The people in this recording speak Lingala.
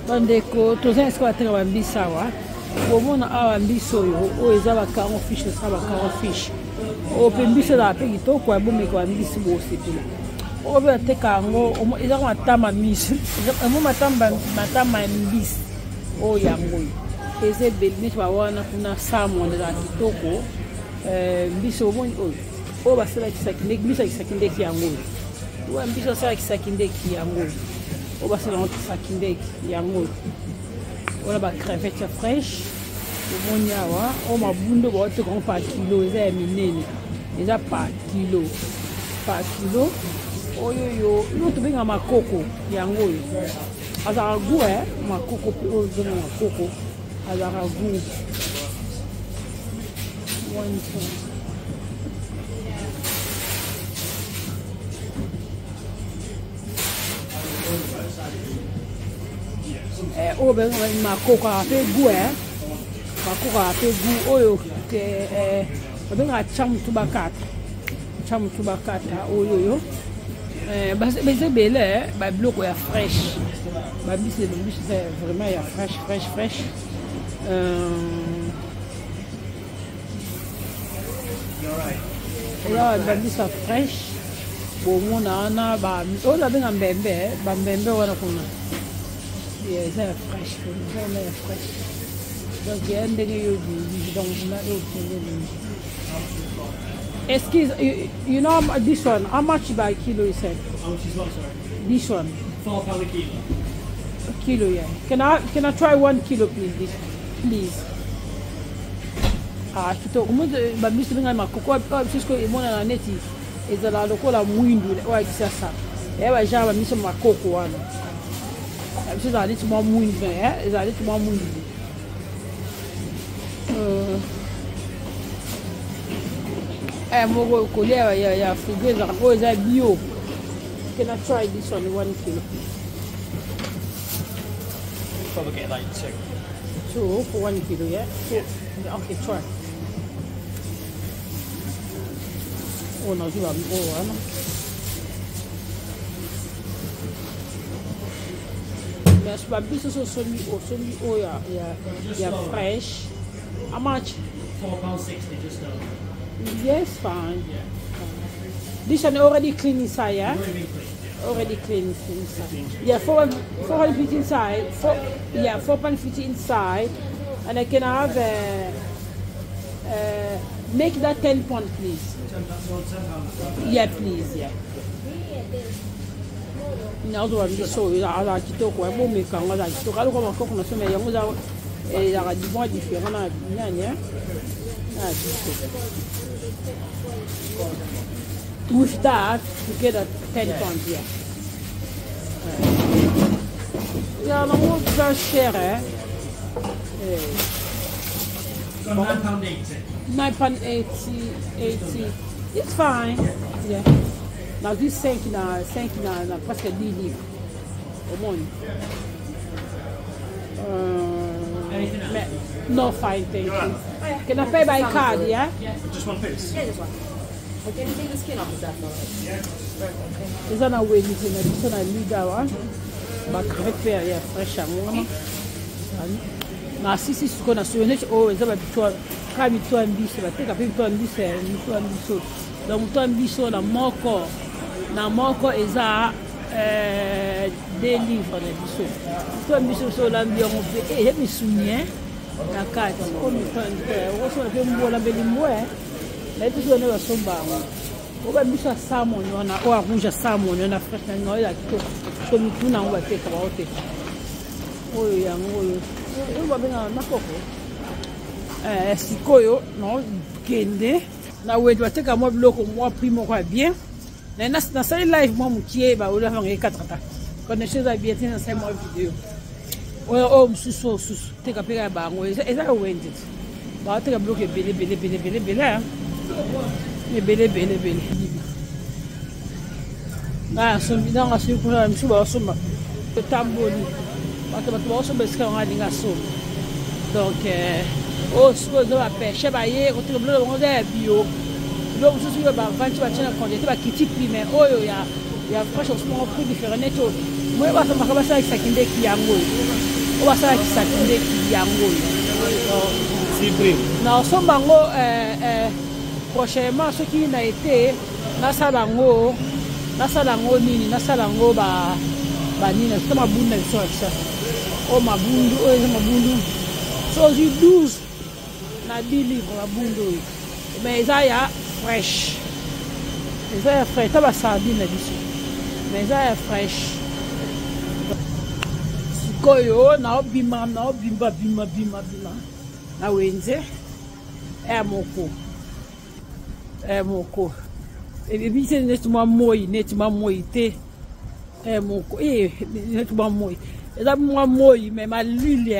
bandeko toza esika bateka bambisi awa bomona awa mbisi oyo eza ba 40 fiche eza ba 40 fiche oyo mpe mbisi ezala mpe kitoko ya bomeka bambisi bosepela oyo mpe bateka yango eza ko matamba mbisi emo matamba ya mbisi oyo yango oyo eza ebeli neti bawana kuna salmon ezala kitoko mbisi omoni oyo basalakisaki ndeki mbisi akisaki ndeki yango oyo oyo mbisi basalakisaki ndeki yango oyo oyo basalaka kisaki ndeki yango oyo wana ba crevette ya fraîche omoni awa oyo mabundo baoteka ngo par kilo eza ya minene eza par kilo oyo ino tobenga makoko yango oyo azalaka goût makoko mpe oyo ozonga makoko azalaka goût oyo benga makoko ape goût makoko ape goût oyo babenga chamutu bakata oyo beza ebele babiloko ya fraîche babisi vraiment ya fraîche oyo babisa fraîche bomona wana oyo babenga mbembe bambembe wana kuna eza ya fraîche donc ya ndenge yo donc na yo kendele. Excuse, you know this one, how much by kilo you said? How much is what, sorry? This one. £4 a kilo. A kilo, yeah. Can I try 1 kilo please? Please. Kito, babisi binga makoko bisko imona na neti ezala lokola mwindu wa kisasa. Ewa jaba miso makoko wana. Biso za neti mwa mwindu ezala neti mwa mwindu. Mogo kolea ya frigo za bio. Can I try this one 1 kilo? Probably get like 2. 2 for 1 kilo, yeah? Okay, try. Oh no, you have one. Yes, but this is also fresh. How much? £4.60 just over. Yes, fine. Yeah. This one already clean inside, yeah? Already been cleaned, yeah. Already clean inside. Yeah, 450 inside. 450 inside. And I can have make that 10 pound, please. £10. Yeah, please, yeah. Now do I so I like to talk about making I like to talk about cooking so many young a different with that you get a 10 pounds, yeah. Yeah, no more just share, So £9.80. £9.80. It's fine. Yeah. Now this 5 na presque 10 livres au monde. Anything else? No, fine, thank you. Can I pay by card, yeah? Just one piece? Yeah, just one. Okay, take the skin off, is that alright? Yeah. Is that a way you can do that? I need that one. But repair, yeah, fresh and na sisi siko na suyoneshi eza babitwa ka bitwa mbiso bateka pe bitwa mbiso donc bitwa mbiso na moko eza 2 livres na biso bitwa mbiso so la mbiongo pe misunye na kati comme on so pe mbola belimwe na biso na basomba oba mbiso salmon wana o rouge salmon wana fresh na ngoya kitoko so mituna ngo bateka baoteka oyo yango oyo babenga makoko sikoyo no kende na wetu bateka mwa biloko mwa primo kwa bien na sali live mwa mukie ba ola vanga 4 ta connaissez za bien na sai mwa video oyo msusu teka peka bango eza Wenze ba teka biloko bele so bidanga sikula msuba somba tamboli bato basomba esika ngo alinga so donc sikoyo eza bapeshe baye koteka biloko bango eza ya bio biloko mosusu oyo bavanti batia na congete bakiti prix mais oyo ya fraîche osumango prix différent neti moyo basambaka basalakisaki ndeki yango oyo o basala kisaki ndeki yango Cibré. na osomba ngo prochainement soki na été nasala ngo nini nasala ngo banini to mabundu na biso akisa o mabundu oyo eza mabundu soki 12 na 10 livres mabundu oyo mais eza ya fresh ta basardine na biso mais eza ya fresh sikoyo naobima na wenze moko ebisi neti mwa moi te moko neti mwa moi eza mwa moi me malili